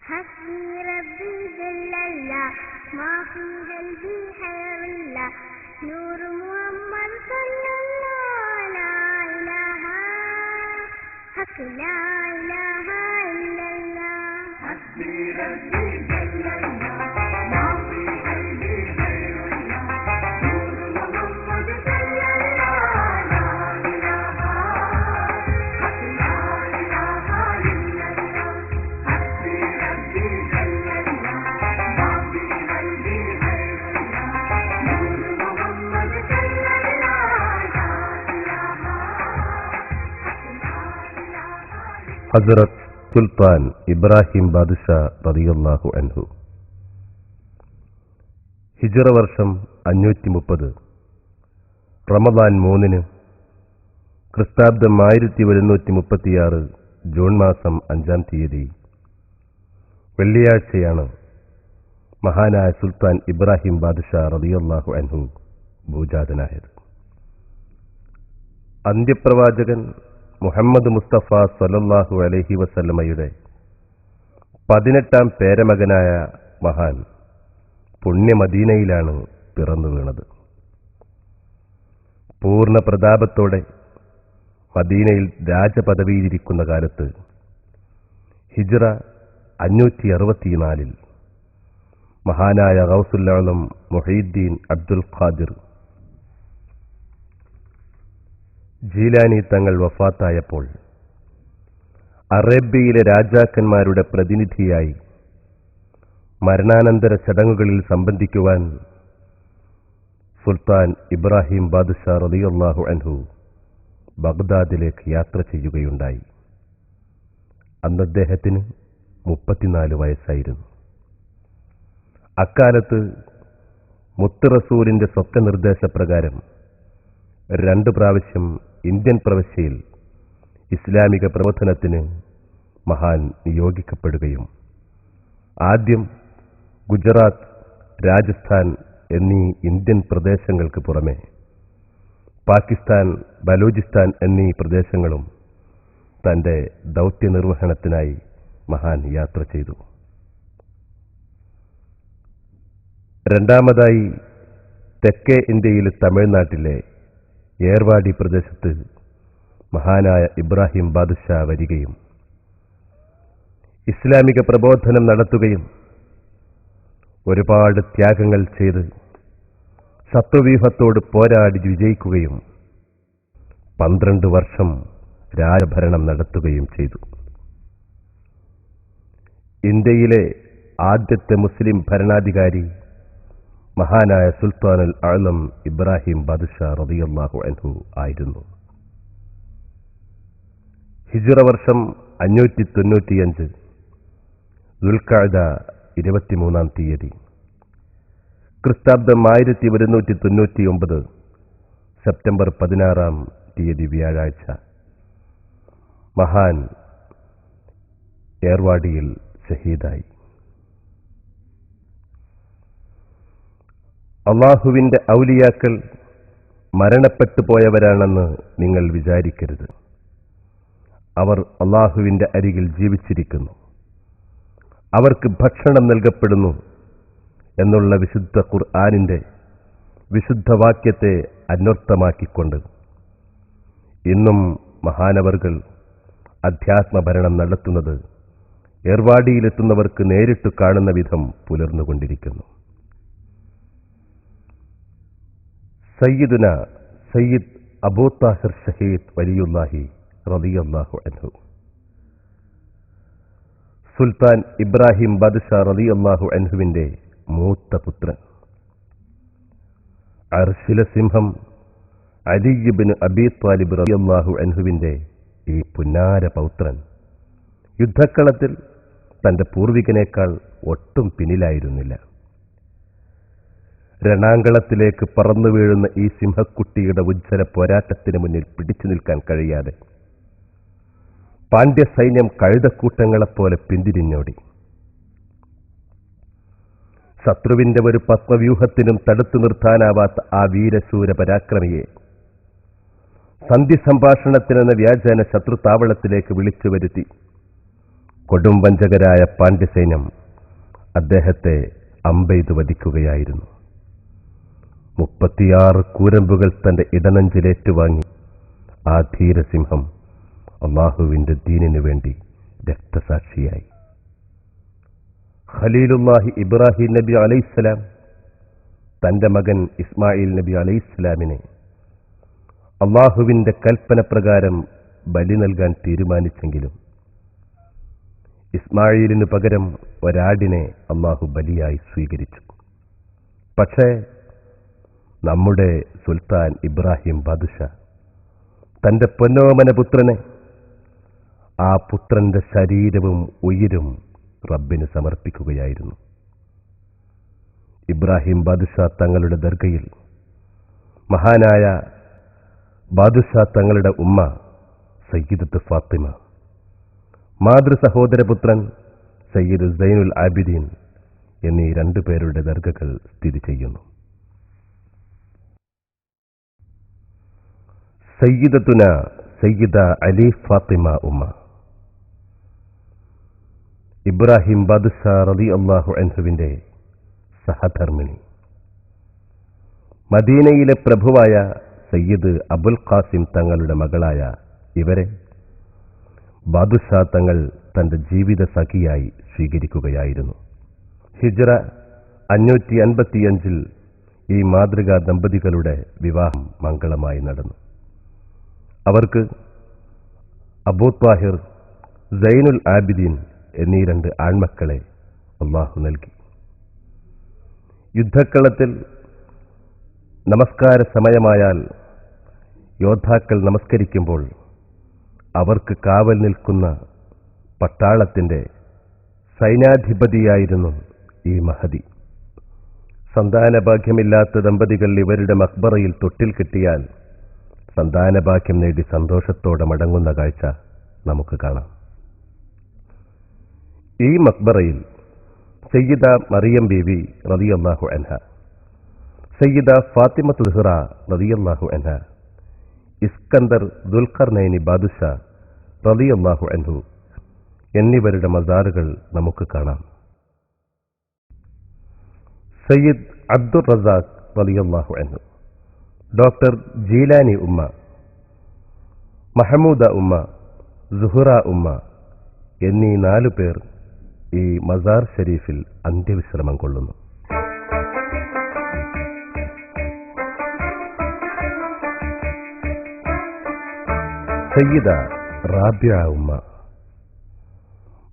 حسبي ربي جل الله ما في قلبي خير الله نور محمد صلى الله لا إله حق لا إله إلا الله حسبي ربي جل الله ما في قلبي خير الله نور محمد صلى الله لا إله حق لا إله إلا الله حسبي ربي جل الله ما في قلبي خير الله نور محمد صلى الله لا إله حق لا إله ഹസ്രത്ത് സുൽത്താൻ ഇബ്രാഹിം ബാദുഷാ റളിയല്ലാഹു അൻഹു. ഹിജ്റ വർഷം 530 റമദാൻ 3 ക്രിസ്താബ്ദം 1136 ജൂൺ മാസം 5-ാം തീയതി വെള്ളിയാഴ്ചയാണ് മഹാനായ സുൽത്താൻ ഇബ്രാഹിം ബാദുഷാ റളിയല്ലാഹു അൻഹു ഭൂജാതനായത്. അന്ത്യപ്രവാചകൻ മുഹമ്മദ് മുസ്തഫ സ്വല്ലല്ലാഹു അലൈഹി വസല്ലമയുടെ 18ാം പേരമകനായ മഹാൻ പുണ്യ മദീനയിലാണ് പിറന്നു വീണത്. പൂർണ്ണ പ്രതാപത്തോടെ മദീനയിൽ രാജപദവിയിലിരിക്കുന്ന കാലത്ത് ഹിജ്റ 564 മഹാനായ ഗൗസുൽ ആലം മുഹീദ്ദീൻ അബ്ദുൽ ഖാദിർ ജീലാനി തങ്ങൾ വഫാത്തായപ്പോൾ അറേബ്യയിലെ രാജാക്കന്മാരുടെ പ്രതിനിധിയായി മരണാനന്തര ചടങ്ങുകളിൽ സംബന്ധിക്കുവാൻ സുൽത്താൻ ഇബ്രാഹിം ബാദുഷാ റളിയല്ലാഹു അൻഹു ബഗ്ദാദിലേക്ക് യാത്ര ചെയ്യുകയുണ്ടായി. അന്ന് അദ്ദേഹത്തിന് 34 വയസ്സായിരുന്നു. അക്കാലത്ത് മുത്ത് റസൂലിന്റെ സ്വപ്നനിർദ്ദേശപ്രകാരം 2 പ്രാവശ്യം ഇന്ത്യൻ പ്രവിശ്യയിൽ ഇസ്ലാമിക പ്രബോധനത്തിന് മഹാൻ നിയോഗിക്കപ്പെടുകയും ആദ്യം ഗുജറാത്ത്, രാജസ്ഥാൻ എന്നീ ഇന്ത്യൻ പ്രദേശങ്ങൾക്ക് പുറമെ പാകിസ്ഥാൻ, ബലൂചിസ്ഥാൻ എന്നീ പ്രദേശങ്ങളും തന്റെ ദൗത്യനിർവഹണത്തിനായി മഹാൻ യാത്ര ചെയ്തു. രണ്ടാമതായി തെക്കേ ഇന്ത്യയിലെ തമിഴ്നാട്ടിലെ ഏർവാടി പ്രദേശത്ത് മഹാനായ ഇബ്രാഹിം ബാദുഷാ വരികയും ഇസ്ലാമിക പ്രബോധനം നടത്തുകയും ഒരുപാട് ത്യാഗങ്ങൾ ചെയ്ത് ശത്രുവ്യൂഹത്തോട് പോരാടി വിജയിക്കുകയും 12 വർഷം രാജഭരണം നടത്തുകയും ചെയ്തു. ഇന്ത്യയിലെ ആദ്യത്തെ മുസ്ലിം ഭരണാധികാരി മഹാനായ സുൽത്താനുൽ ആലം ഇബ്രാഹിം ബാദുഷാ റളിയല്ലാഹു അൻഹു ആയിരുന്നു. ഹിജ്റ വർഷം 595 ദുൽഖഅദ 23-ാം തീയതി, ക്രിസ്താബ്ദം 1199 സെപ്റ്റംബർ 16-ാം തീയതി വ്യാഴാഴ്ച മഹാൻ ഏർവാടിയിൽ ഷഹീദായി. അള്ളാഹുവിന്റെ ഔലിയാക്കൾ മരണപ്പെട്ടു പോയവരാണെന്ന് നിങ്ങൾ വിചാരിക്കരുത്. അവർ അള്ളാഹുവിന്റെ അരികിൽ ജീവിച്ചിരിക്കുന്നു. അവർക്ക് ഭക്ഷണം നൽകപ്പെടുന്നു എന്നുള്ള വിശുദ്ധ ഖുർആനിന്റെ വിശുദ്ധ വാക്യത്തെ അന്വർത്ഥമാക്കിക്കൊണ്ട് ഇന്നും മഹാനവർകൾ അധ്യാത്മഭരണം നടത്തുന്നത് ഏർവാടിയിലെത്തുന്നവർക്ക് നേരിട്ട് കാണുന്ന വിധം പുലർന്നുകൊണ്ടിരിക്കുന്നു. സയ്യിദുന സയ്യിദ് അബൂ താഹിർ ഷഹീദ് വലിയുല്ലാഹി റളിയല്ലാഹു അൻഹു. സുൽത്താൻ ഇബ്രാഹിം ബാദുഷാ റളിയല്ലാഹു അൻഹുവിന്റെ മൂത്ത പുത്രൻ, അർശില സിംഹം അലി ഇബ്നു അബീ ത്വാലിബ് റളിയല്ലാഹു അൻഹുവിന്റെ ഈ പുന്നാര പൗത്രൻ യുദ്ധക്കളത്തിൽ തന്റെ പൂർവികനേക്കാൾ ഒട്ടും പിന്നിലായിരുന്നില്ല. രണാങ്കളത്തിലേക്ക് പറന്നു വീഴുന്ന ഈ സിംഹക്കുട്ടിയുടെ ഉജ്ജ്വല പോരാട്ടത്തിന് മുന്നിൽ പിടിച്ചു നിൽക്കാൻ കഴിയാതെ പാണ്ഡ്യസൈന്യം കഴുതക്കൂട്ടങ്ങളെപ്പോലെ പിന്തിരിഞ്ഞോടി. ശത്രുവിന്റെ ഒരു പത്മവ്യൂഹത്തിനും തടുത്തു നിർത്താനാവാത്ത ആ വീരശൂര പരാക്രമിയെ സന്ധി സംഭാഷണത്തിനെന്ന വ്യാജേന ശത്രുതാവളത്തിലേക്ക് വിളിച്ചു വരുത്തി കൊടുംവഞ്ചകരായ പാണ്ഡ്യസൈന്യം അദ്ദേഹത്തെ അമ്പെയ്തു വധിക്കുകയായിരുന്നു. 36 കൂരമ്പുകൾ തന്റെ ഇടനെഞ്ചിലേറ്റുവാങ്ങി ആ ധീരസിംഹം അള്ളാഹുവിന്റെ ദീനിനു വേണ്ടി രക്തസാക്ഷിയായി. ഖലീലുല്ലാഹി ഇബ്രാഹിം നബി അലൈഹിസ്സലാം തന്റെ മകൻ ഇസ്മായിൽ നബി അലൈഹിസ്സലാമിനെ അള്ളാഹുവിന്റെ കൽപ്പന പ്രകാരം ബലി നൽകാൻ തീരുമാനിച്ചെങ്കിലും ഇസ്മായിലിനു പകരം ഒരാടിനെ അള്ളാഹു ബലിയായി സ്വീകരിച്ചു. പക്ഷേ നമ്മുടെ സുൽത്താൻ ഇബ്രാഹിം ബാദുഷാ തന്റെ പൊന്നോമന പുത്രനെ, ആ പുത്രന്റെ ശരീരവും ഉയിരും റബ്ബിന് സമർപ്പിക്കുകയായിരുന്നു. ഇബ്രാഹിം ബാദുഷാ തങ്ങളുടെ ദർഗയിൽ മഹാനായ ബാദുഷാ തങ്ങളുടെ ഉമ്മ സയ്യിദത്ത് ഫാത്തിമ, മാതൃ സഹോദരപുത്രൻ സയ്യിദ് സൈനുൽ ആബിദീൻ എന്നീ 2 പേരുടെ ദർഗകൾ സ്ഥിതി ചെയ്യുന്നു. സയ്യിദത്തുന സയ്യിദ അലി ഫാത്തിമ ഉമ്മ ഇബ്രാഹിം ബാദുഷാ റളിയല്ലാഹു അൻഹുവിന്റെ സഹധർമ്മിണി, മദീനയിലെ പ്രഭുവായ സയ്യിദ് അബുൽ ഖാസിം തങ്ങളുടെ മകളായ ഇവരെ ബാദുഷാ തങ്ങൾ തന്റെ ജീവിത സഖിയായി സ്വീകരിക്കുകയായിരുന്നു. ഹിജ്റ 555 ഈ മാതൃകാ ദമ്പതികളുടെ വിവാഹം മംഗളമായി നടന്നു. അവർക്ക് അബൂ ത്വാഹിർ, സൈനുൽ ആബിദീൻ എന്നീ 2 ആൺമക്കളെ അല്ലാഹു നൽകി. യുദ്ധക്കളത്തിൽ നമസ്കാര സമയമായാൽ യോദ്ധാക്കൾ നമസ്കരിക്കുമ്പോൾ അവർക്ക് കാവൽ നിൽക്കുന്ന പട്ടാളത്തിന്റെ സൈന്യാധിപതിയായിരുന്നു ഈ മഹദി. സന്താനഭാഗ്യമില്ലാത്ത ദമ്പതികൾ ഇവരുടെ മക്ബറയിൽ തൊട്ടിൽ കിട്ടിയാൽ സന്താനഭാഗ്യം നേടി സന്തോഷത്തോടെ മടങ്ങുന്ന കാഴ്ച നമുക്ക് കാണാം. ഈ മക്ബറയിൽ സയ്യിദ മറിയം ബീവി റളിയല്ലാഹു അൻഹ, സയ്യിദ ഫാത്തിമത്തു സുഹ്റ റളിയല്ലാഹു അൻഹ, ഇസ്കന്ദർ ദുൽഖർനൈനി ബാദുഷാ റളിയല്ലാഹു അൻഹു എന്നിവരുടെ മസാറുകൾ നമുക്ക് കാണാം. സയ്യിദ് അബ്ദുർ റസാഖ് റളിയല്ലാഹു അൻഹു, ഡോക്ടർ ജീലാനി ഉമ്മ, മഹമൂദ ഉമ്മ, സുഹ്റ ഉമ്മ എന്നീ 4 പേർ ഈ മസാർ ഷരീഫിൽ അന്ത്യവിശ്രമം കൊള്ളുന്നു. സയ്യിദ റാബിയ ഉമ്മ,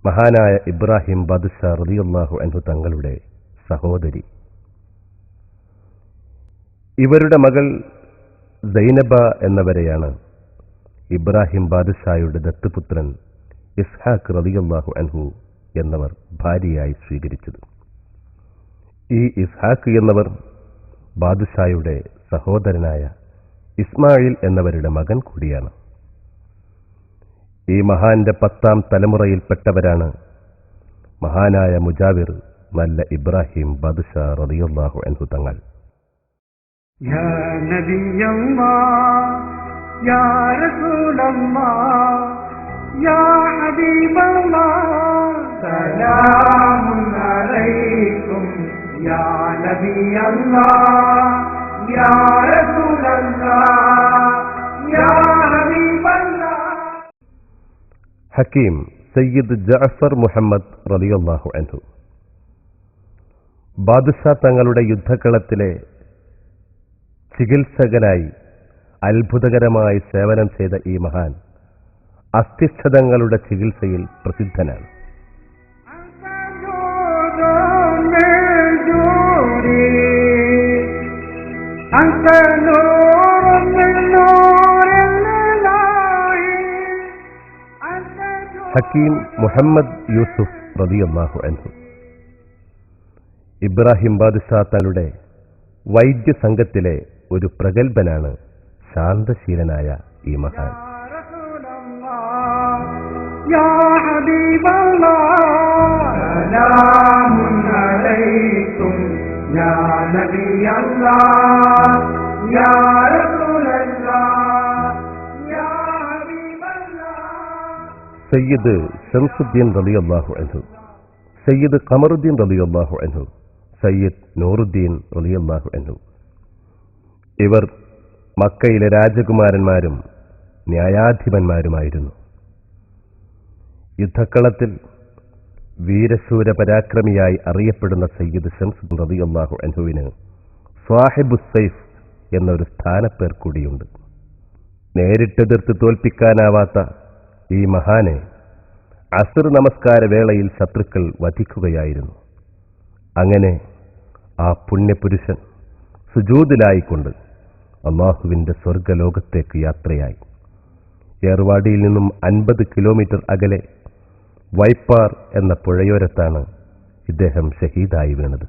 മഹാനായ ഇബ്രാഹിം ബാദുഷാ റളിയല്ലാഹു അൻഹു തങ്ങളുടെ സഹോദരി. ഇവരുടെ മകൾ സൈനബ എന്നവരെയാണ് ഇബ്രാഹിം ബാദുഷായുടെ ദത്തുപുത്രൻ ഇസ്ഹാഖ് റളിയല്ലാഹു അൻഹു എന്നവർ ഭാര്യയായി സ്വീകരിച്ചത്. ഈ ഇസ്ഹാഖ് എന്നവർ ബാദുഷായുടെ സഹോദരനായ ഇസ്മായിൽ എന്നവരുടെ മകൻ കൂടിയാണ്. ഈ മഹാന്റെ 10ാം തലമുറയിൽപ്പെട്ടവരാണ് മഹാനായ മുജാവിർ നല്ല ഇബ്രാഹിം ബാദുഷാ റളിയല്ലാഹു അൻഹു തങ്ങൾ. യാ നബിയല്ലാഹ് യാ റസൂലല്ലാഹ് യാ ഹബീബല്ലാഹ് സലാമുൻ അലൈക്കും യാ നബിയല്ലാഹ് യാ റസൂലല്ലാഹ് യാ ഹബീബല്ലാഹ്. ഹക്കീം സയ്യിദ് ജഅഫർ മുഹമ്മദ് റളിയല്ലാഹു അൻഹു, ബാദുഷാ തങ്ങളുടെ യുദ്ധക്കളത്തിലെ ചികിത്സകനായി അത്ഭുതകരമായി സേവനം ചെയ്ത ഈ മഹാൻ അസ്ഥിക്ഷതങ്ങളുടെ ചികിത്സയിൽ പ്രസിദ്ധനാണ്. ഹക്കീം മുഹമ്മദ് യൂസുഫ് റളിയല്ലാഹു അൻഹു, ഇബ്രാഹിം ബാദുഷാ തങ്ങളുടെ വൈദ്യസംഘത്തിലെ ഒരു പ്രഗത്ഭനാണ് ശാന്തശീലനായ ഈ മഹാൻ. യാ ഹബീബല്ലാഹ് സലാമുൻ അലൈക്കും യാ നബിയല്ലാഹ് യാ റസൂലല്ലാഹ് യാ ഹബീബല്ലാഹ്. സയ്യിദ് ഷംസുദ്ദീൻ റളിയല്ലാഹു അൻഹു, സയ്യിദ് ഖമറുദ്ദീൻ റളിയല്ലാഹു അൻഹു, സയ്യിദ് നൂറുദ്ദീൻ റളിയല്ലാഹു അൻഹു. ഇവർ മക്കയിലെ രാജകുമാരന്മാരും ന്യായാധിപന്മാരുമായിരുന്നു. യുദ്ധക്കളത്തിൽ വീരശൂര പരാക്രമിയായി അറിയപ്പെടുന്ന സയ്യിദ് ഷംസുദ്ദീൻ റളിയല്ലാഹു അൻഹുവിന് സ്വാഹിബുസ് സൈഫ് എന്നൊരു സ്ഥാനപ്പേർ കൂടിയുണ്ട്. നേരിട്ടെതിർത്ത് തോൽപ്പിക്കാനാവാത്ത ഈ മഹാനെ അസ്ർ നമസ്കാര വേളയിൽ ശത്രുക്കൾ വധിക്കുകയായിരുന്നു. അങ്ങനെ ആ പുണ്യപുരുഷൻ സുജൂദിലായിക്കൊണ്ട് അള്ളാഹുവിന്റെ സ്വർഗലോകത്തേക്ക് യാത്രയായി. ഏർവാടിയിൽ നിന്നും 50 കിലോമീറ്റർ അകലെ വൈപ്പാർ എന്ന പുഴയോരത്താണ് ഇദ്ദേഹം ഷഹീദായി വീണത്.